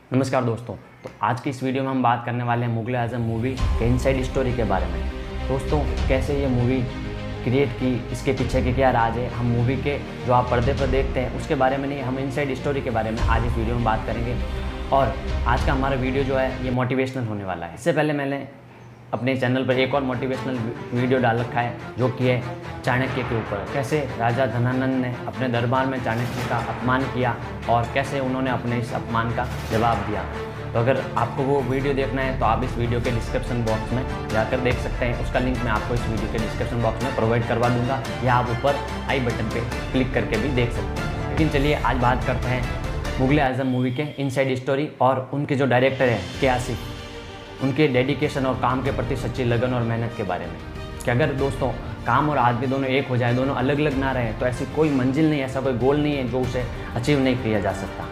नमस्कार दोस्तों। तो आज की इस वीडियो में हम बात करने वाले हैं मुगल आज़म मूवी के इनसाइड स्टोरी के बारे में। दोस्तों, कैसे ये मूवी क्रिएट की, इसके पीछे के क्या राज है, हम मूवी के जो आप पर्दे पर देखते हैं उसके बारे में नहीं, हम इनसाइड स्टोरी के बारे में आज इस वीडियो में बात करेंगे। और आज का हमारा वीडियो जो है ये मोटिवेशनल होने वाला है। इससे पहले मैंने अपने चैनल पर एक और मोटिवेशनल वीडियो डाल रखा है जो कि है चाणक्य के ऊपर, कैसे राजा धनानंद ने अपने दरबार में चाणक्य का अपमान किया और कैसे उन्होंने अपने इस अपमान का जवाब दिया। तो अगर आपको वो वीडियो देखना है तो आप इस वीडियो के डिस्क्रिप्शन बॉक्स में जाकर देख सकते हैं। उसका लिंक मैं आपको इस वीडियो के डिस्क्रिप्शन बॉक्स में प्रोवाइड करवा दूंगा, या आप ऊपर आई बटन पर क्लिक करके भी देख सकते हैं। लेकिन चलिए आज बात करते हैं मुगल आज़म मूवी के इनसाइड स्टोरी और उनके जो डायरेक्टर हैं के आसिफ, उनके डेडिकेशन और काम के प्रति सच्ची लगन और मेहनत के बारे में। कि अगर दोस्तों काम और आदमी दोनों एक हो जाए, दोनों अलग अलग ना रहे, तो ऐसी कोई मंजिल नहीं, ऐसा कोई गोल नहीं है जो उसे अचीव नहीं किया जा सकता।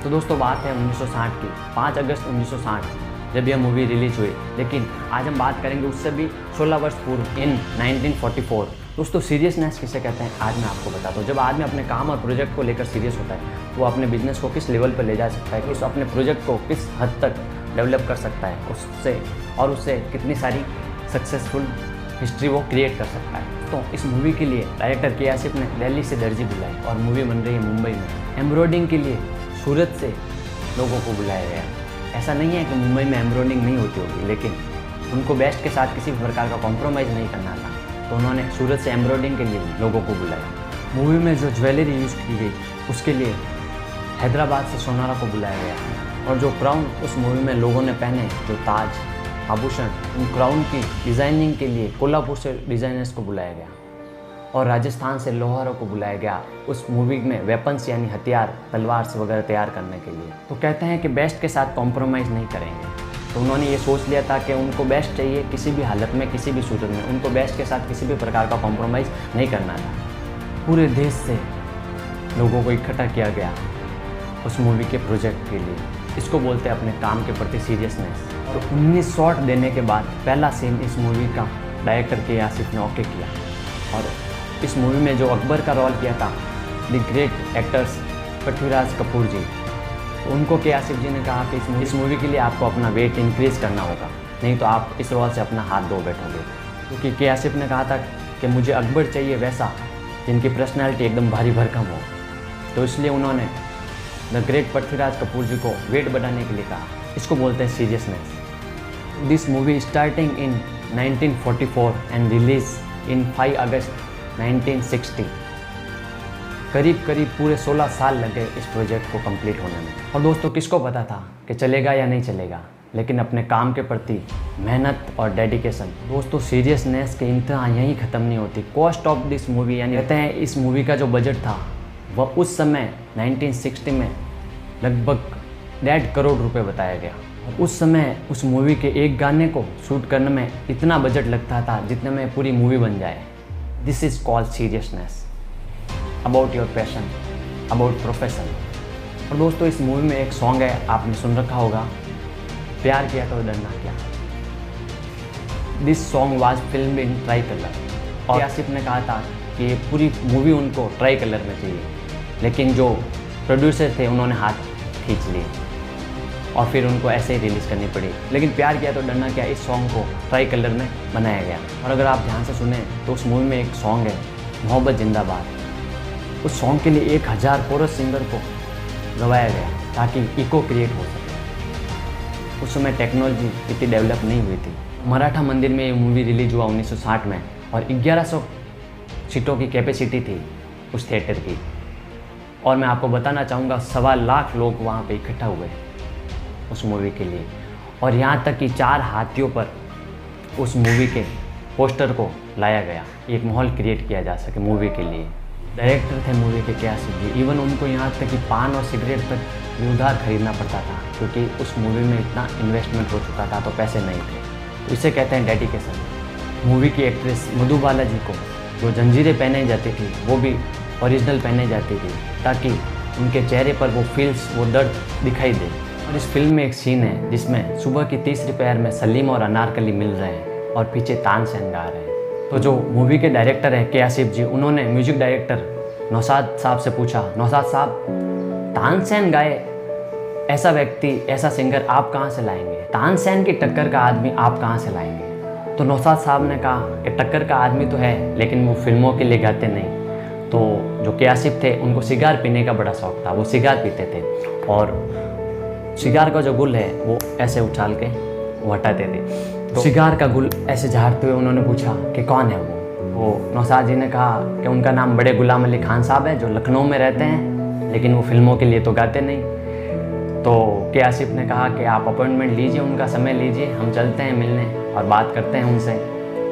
तो दोस्तों बात है 1960 की, 5 अगस्त 1960 जब यह मूवी रिलीज हुई। लेकिन आज हम बात करेंगे उससे भी 16 वर्ष पूर्व, इन 1944। दोस्तों सीरियसनेस किसे कहते हैं आज मैं आपको बताता हूँ। जब आदमी अपने काम और प्रोजेक्ट को लेकर सीरियस होता है तो वो अपने बिजनेस को किस लेवल पर ले जा सकता है, कि अपने प्रोजेक्ट को किस हद तक डेवलप कर सकता है, उससे कितनी सारी सक्सेसफुल हिस्ट्री वो क्रिएट कर सकता है। तो इस मूवी के लिए डायरेक्टर के आसिफ ने दिल्ली से दर्जी बुलाई और मूवी बन रही है मुंबई में। एम्ब्रॉयडिंग के लिए सूरत से लोगों को बुलाया गया। ऐसा नहीं है कि मुंबई में एम्ब्रॉयडिंग नहीं होती होगी, लेकिन उनको बेस्ट के साथ किसी भी प्रकार का कॉम्प्रोमाइज़ नहीं करना था, तो उन्होंने सूरत से एम्ब्रॉयडिंग के लिए लोगों को बुलाया। मूवी में जो ज्वेलरी यूज़ की गई उसके लिए हैदराबाद से सोनारा को बुलाया गया, और जो क्राउन उस मूवी में लोगों ने पहने, जो ताज आभूषण, उन क्राउन की डिज़ाइनिंग के लिए कोल्हापुर से डिज़ाइनर्स को बुलाया गया और राजस्थान से लोहारों को बुलाया गया उस मूवी में वेपन्स यानी हथियार, तलवार से वगैरह तैयार करने के लिए। तो कहते हैं कि बेस्ट के साथ कॉम्प्रोमाइज़ नहीं करेंगे। तो उन्होंने ये सोच लिया था कि उनको बेस्ट चाहिए किसी भी हालत में, किसी भी सूरत में, उनको बेस्ट के साथ किसी भी प्रकार का कॉम्प्रोमाइज़ नहीं करना था। पूरे देश से लोगों को इकट्ठा किया गया उस मूवी के प्रोजेक्ट के लिए। इसको बोलते हैं अपने काम के प्रति सीरियसनेस। तो 19 शॉट देने के बाद पहला सीन इस मूवी का डायरेक्टर के आसिफ ने ओके किया। और इस मूवी में जो अकबर का रोल किया था the great actors Prithviraj Kapoor ji, तो उनको के आसिफ जी ने कहा कि इस मूवी के लिए आपको अपना वेट इंक्रीज़ करना होगा, नहीं तो आप इस रोल से अपना हाथ धो बैठोगे। क्योंकि के आसिफ ने कहा था कि मुझे अकबर चाहिए वैसा जिनकी पर्सनैलिटी एकदम भारी भरकम हो। तो इसलिए उन्होंने द ग्रेट पृथ्वीराज कपूर जी को वेट बढ़ाने के लिए कहा। इसको बोलते हैं seriousness. This movie starting in 1944 and release इन 5 अगस्त 1960। करीब पूरे 16 साल लगे इस प्रोजेक्ट को कंप्लीट होने में। और दोस्तों किसको पता था कि चलेगा या नहीं चलेगा, लेकिन अपने काम के प्रति मेहनत और डेडिकेशन। दोस्तों सीरियसनेस के इंतहा यहीं ख़त्म नहीं होती। कॉस्ट ऑफ दिस मूवी, यानी कहते हैं इस मूवी का जो बजट था वह उस समय 1960 में लगभग 1.5 करोड़ रुपए बताया गया। उस समय उस मूवी के एक गाने को शूट करने में इतना बजट लगता था जितने में पूरी मूवी बन जाए। This is called seriousness about your passion, about profession. और दोस्तों इस मूवी में एक सॉन्ग है, आपने सुन रखा होगा, प्यार किया तो डरना क्या। This song was film in try colour. और आसिफ ने कहा था कि ये पूरी मूवी उनको ट्राई कलर में चाहिए, लेकिन जो प्रोड्यूसर थे उन्होंने हाथ खींच लिए और फिर उनको ऐसे ही रिलीज़ करनी पड़ी। लेकिन प्यार किया तो डरना क्या, इस सॉन्ग को ट्राई कलर में बनाया गया। और अगर आप ध्यान से सुने तो उस मूवी में एक सॉन्ग है मोहब्बत जिंदाबाद। उस सॉन्ग के लिए 1000 कोरस सिंगर को गवाया गया ताकि इको क्रिएट हो सके। उस समय टेक्नोलॉजी इतनी डेवलप नहीं हुई थी। मराठा मंदिर में ये मूवी रिलीज हुआ 1960 में और 1100 सीटों की कैपेसिटी थी उस थिएटर की। और मैं आपको बताना चाहूँगा 1.25 लाख लोग वहाँ पे इकट्ठा हुए उस मूवी के लिए। और यहाँ तक कि 4 हाथियों पर उस मूवी के पोस्टर को लाया गया, एक माहौल क्रिएट किया जा सके मूवी के लिए। डायरेक्टर थे मूवी के के आसिफ जी। इवन उनको यहाँ तक कि पान और सिगरेट तक भी उधार खरीदना पड़ता था, क्योंकि उस मूवी में इतना इन्वेस्टमेंट हो चुका था तो पैसे नहीं थे। तो इसे कहते हैं डेडिकेशन। मूवी की एक्ट्रेस मधुबाला जी को जो जंजीरें पहनाई जाती थी वो भी ओरिजिनल पहनाई जाती थी, ताकि उनके चेहरे पर वो फील्स, वो दर्द दिखाई दे। और इस फिल्म में एक सीन है जिसमें सुबह की तीसरी पहर में सलीम और अनारकली मिल रहे हैं और पीछे तानसेन गा रहे हैं। तो जो मूवी के डायरेक्टर हैं के आसिफ जी, उन्होंने म्यूजिक डायरेक्टर नौशाद साहब से पूछा, नौशाद साहब तानसेन गाए ऐसा व्यक्ति, ऐसा सिंगर आप कहाँ से लाएंगे? तानसेन की टक्कर का आदमी आप कहाँ से लाएंगे? तो नौशाद साहब ने कहा कि टक्कर का आदमी तो है, लेकिन वो फिल्मों के लिए गाते नहीं। तो जो के आसिफ थे उनको सिगार पीने का बड़ा शौक था, वो सिगार पीते थे और सिगार का जो गुल है वो ऐसे उछाल के वो हटाते थे। तो सिगार का गुल ऐसे झाड़ते हुए उन्होंने पूछा कि कौन है वो नौशाद जी ने कहा कि उनका नाम बड़े गुलाम अली खान साहब है, जो लखनऊ में रहते हैं, लेकिन वो फिल्मों के लिए तो गाते नहीं। तो के आसिफ ने कहा कि आप अपॉइंटमेंट लीजिए, उनका समय लीजिए, हम चलते हैं मिलने और बात करते हैं उनसे।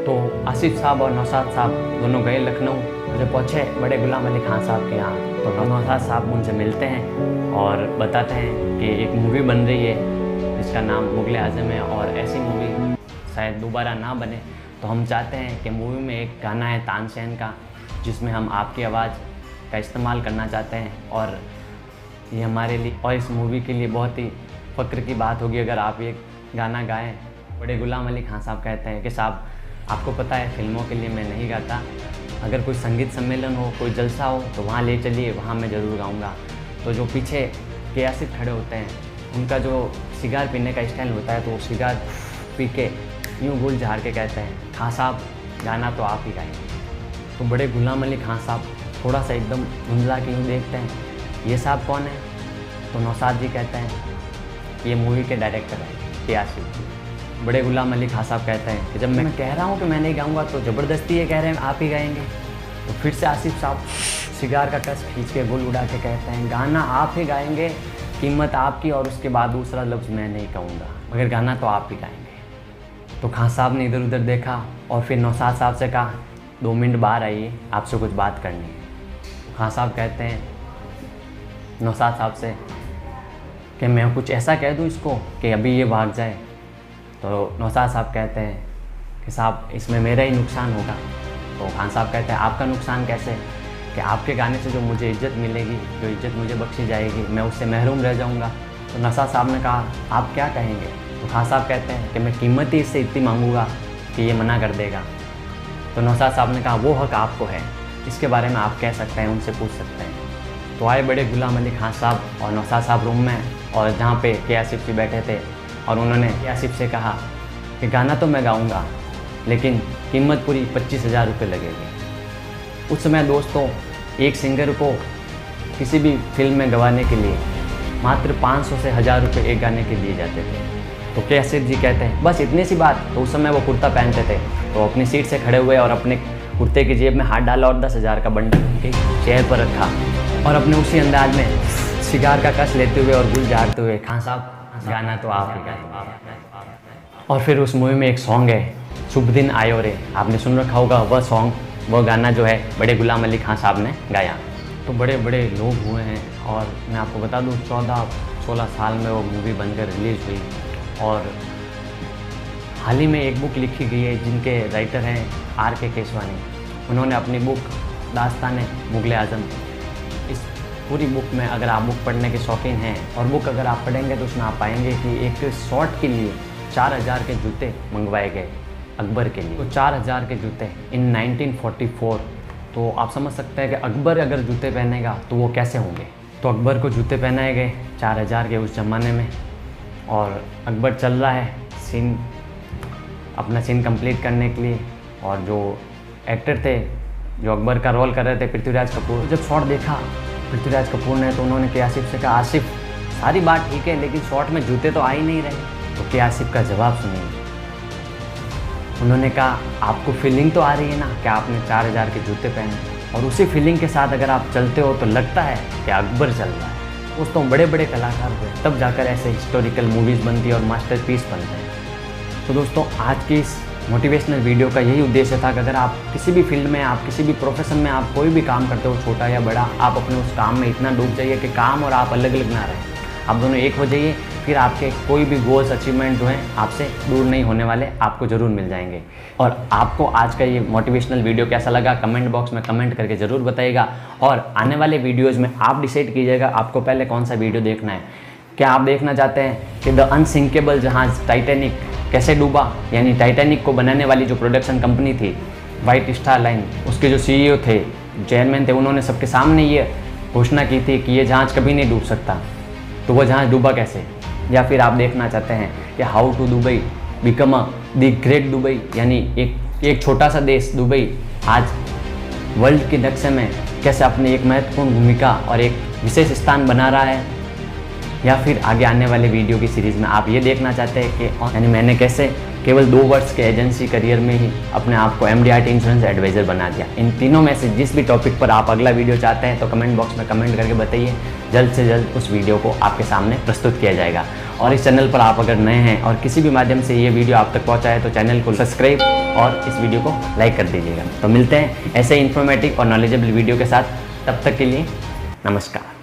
तो आसिफ साहब और नौशाद साहब दोनों गए लखनऊ, जब पहुँचे बड़े गुलाम अली खान साहब के यहाँ, तो नौशाद साहब उनसे मिलते हैं और बताते हैं कि एक मूवी बन रही है जिसका नाम मुगल आज़म है और ऐसी मूवी शायद दोबारा ना बने, तो हम चाहते हैं कि मूवी में एक गाना है तानसेन का, जिसमें हम आपकी आवाज़ का इस्तेमाल करना चाहते हैं और ये हमारे लिए और इस मूवी के लिए बहुत ही फ़क्र की बात होगी अगर आप ये गाना गाएं। बड़े गुलाम अली खान साहब कहते हैं कि साहब आपको पता है फिल्मों के लिए मैं नहीं गाता, अगर कोई संगीत सम्मेलन हो, कोई जलसा हो तो वहाँ ले चलिए, वहाँ मैं ज़रूर गाऊँगा। तो जो पीछे के आसिफ खड़े होते हैं, उनका जो सिगार पीने का स्टाइल होता है, तो वो सिगार पी के यूँ गुल झाड़ के कहते हैं, खान साहब गाना तो आप ही गाएंगे। तो बड़े गुलाम अली खान साहब थोड़ा सा एकदम धुंधला के यूँ देखते हैं, ये साहब कौन है? तो नौशाद जी कहते हैं ये मूवी के डायरेक्टर हैं के आसिफ। बड़े गुलाम अली खान साहब कहते हैं कि जब मैं कह रहा हूँ कि मैं नहीं गाऊँगा तो ज़बरदस्ती ये कह रहे हैं आप ही गाएंगे। तो फिर से आसिफ साहब सिगार का कस खींच के गुल उड़ा के कहते हैं गाना आप ही गाएंगे, कीमत आपकी, और उसके बाद दूसरा लफ्ज़ मैं नहीं कहूँगा, मगर गाना तो आप ही गाएंगे। तो खान साहब ने इधर उधर देखा और फिर नौशाद साहब से कहा 2 मिनट बाहर आइए, आपसे कुछ बात करनी है। खान साहब कहते हैं नौशाद साहब से कि मैं कुछ ऐसा कह दूं इसको कि अभी ये भाग जाए। तो नौशाद साहब कहते हैं कि साहब इसमें मेरा ही नुकसान होगा। तो खान साहब कहते हैं आपका नुकसान कैसे? कि आपके गाने से जो मुझे इज़्ज़त मिलेगी, जो इज़्ज़त मुझे बख्शी जाएगी, मैं उससे महरूम रह जाऊंगा। तो नौशाद साहब ने कहा आप क्या कहेंगे? तो खान साहब कहते हैं कि मैं कीमत ही इससे इतनी मांगूंगा कि ये मना कर देगा। तो नौशाद साहब ने कहा वो हक़ आपको है, इसके बारे में आप कह सकते हैं, उनसे पूछ सकते हैं। तो आए बड़े गुलाम अली खान साहब और नौशाद साहब रूम में, और जहाँ पे के आसिफ जी बैठे थे, और उन्होंने के आसिफ से कहा कि गाना तो मैं गाऊंगा लेकिन कीमत पूरी 25,000 रुपये लगेगी। उस समय दोस्तों एक सिंगर को किसी भी फिल्म में गवाने के लिए मात्र 500 से 1000 रुपये एक गाने के दिए जाते थे। तो के आसिफ जी कहते हैं बस इतनी सी बात। तो उस समय वो कुर्ता पहनते थे, तो अपनी सीट से खड़े हुए और अपने कुर्ते की जेब में हाथ डाला और 10,000 का बंडल उनके चेयर पर रखा और अपने उसी अंदाज में सिगार का कस लेते हुए और गुल झाड़ते हुए खान साहब गाना तो आप ही गाएंगे। और फिर उस मूवी में एक सॉन्ग है शुभ दिन आयो रे, आपने सुन रखा होगा वह सॉन्ग, वह गाना जो है बड़े गुलाम अली खान साहब ने गाया। तो बड़े बड़े लोग हुए हैं और मैं आपको बता दूं 14-16 साल में वो मूवी बनकर रिलीज़ हुई। और हाल ही में एक बुक लिखी गई है जिनके राइटर हैं R.K. केसवानी। उन्होंने अपनी बुक दास्ताने मुगल आज़म, इस पूरी बुक में अगर आप बुक पढ़ने के शौकीन हैं और बुक अगर आप पढ़ेंगे तो उसमें आप पाएंगे कि एक शॉट के लिए 4000 के जूते मंगवाए गए अकबर के लिए। तो 4000 के जूते इन 1944। तो आप समझ सकते हैं कि अकबर अगर जूते पहनेगा तो वो कैसे होंगे। तो अकबर को जूते पहनाए गए 4000 के उस ज़माने में, और अकबर चल रहा है सीन, अपना सीन कंप्लीट करने के लिए। और जो एक्टर थे जो अकबर का रोल कर रहे थे पृथ्वीराज कपूर, जब शॉट देखा पृथ्वीराज कपूर ने तो उन्होंने के आसिफ से कहा आसिफ सारी बात ठीक है लेकिन शॉट में जूते तो आ ही नहीं रहे। तो के आसिफ का जवाब सुनिए। उन्होंने कहा आपको फीलिंग तो आ रही है ना कि आपने 4000 के जूते पहने, और उसी फीलिंग के साथ अगर आप चलते हो तो लगता है कि अकबर चल रहा है। दोस्तों बड़े बड़े कलाकार हुए तब जाकर ऐसे हिस्टोरिकल मूवीज़ बनती है और मास्टरपीस बनते हैं। तो दोस्तों आज की इस मोटिवेशनल वीडियो का यही उद्देश्य था कि अगर आप किसी भी फील्ड में, आप किसी भी प्रोफेशन में, आप कोई भी काम करते हो छोटा या बड़ा, आप अपने उस काम में इतना डूब जाइए कि काम और आप अलग अलग ना रहें, आप दोनों एक हो जाइए, फिर आपके कोई भी गोल्स अचीवमेंट जो हैं आपसे दूर नहीं होने वाले, आपको ज़रूर मिल जाएंगे। और आपको आज का ये मोटिवेशनल वीडियो कैसा लगा कमेंट बॉक्स में कमेंट करके ज़रूर बताइएगा। और आने वाले वीडियोज़ में आप डिसाइड कीजिएगा आपको पहले कौन सा वीडियो देखना है। क्या आप देखना चाहते हैं कि द अनसिंकेबल जहाज़ टाइटैनिक कैसे डूबा, यानी टाइटैनिक को बनाने वाली जो प्रोडक्शन कंपनी थी वाइट स्टार लाइन, उसके जो CEO थे, चेयरमैन थे, उन्होंने सबके सामने ये घोषणा की थी कि ये जहाज़ कभी नहीं डूब सकता। तो वो जहाँ डूबा कैसे, या फिर आप देखना चाहते हैं कि how to Dubai become a the great Dubai, यानी एक छोटा सा देश दुबई आज वर्ल्ड के नक्शे में कैसे अपनी एक महत्वपूर्ण भूमिका और एक विशेष स्थान बना रहा है, या फिर आगे आने वाले वीडियो की सीरीज़ में आप ये देखना चाहते हैं कि यानी मैंने कैसे केवल 2 वर्ष के एजेंसी करियर में ही अपने आप को MDRT इंश्योरेंस एडवाइज़र बना दिया। इन तीनों में से जिस भी टॉपिक पर आप अगला वीडियो चाहते हैं तो कमेंट बॉक्स में कमेंट करके बताइए, जल्द से जल्द उस वीडियो को आपके सामने प्रस्तुत किया जाएगा। और इस चैनल पर आप अगर नए हैं और किसी भी माध्यम से ये वीडियो आप तक पहुँचा है तो चैनल को सब्सक्राइब और इस वीडियो को लाइक कर दीजिएगा। तो मिलते हैं ऐसे इन्फॉर्मेटिव और नॉलेजेबल वीडियो के साथ, तब तक के लिए नमस्कार।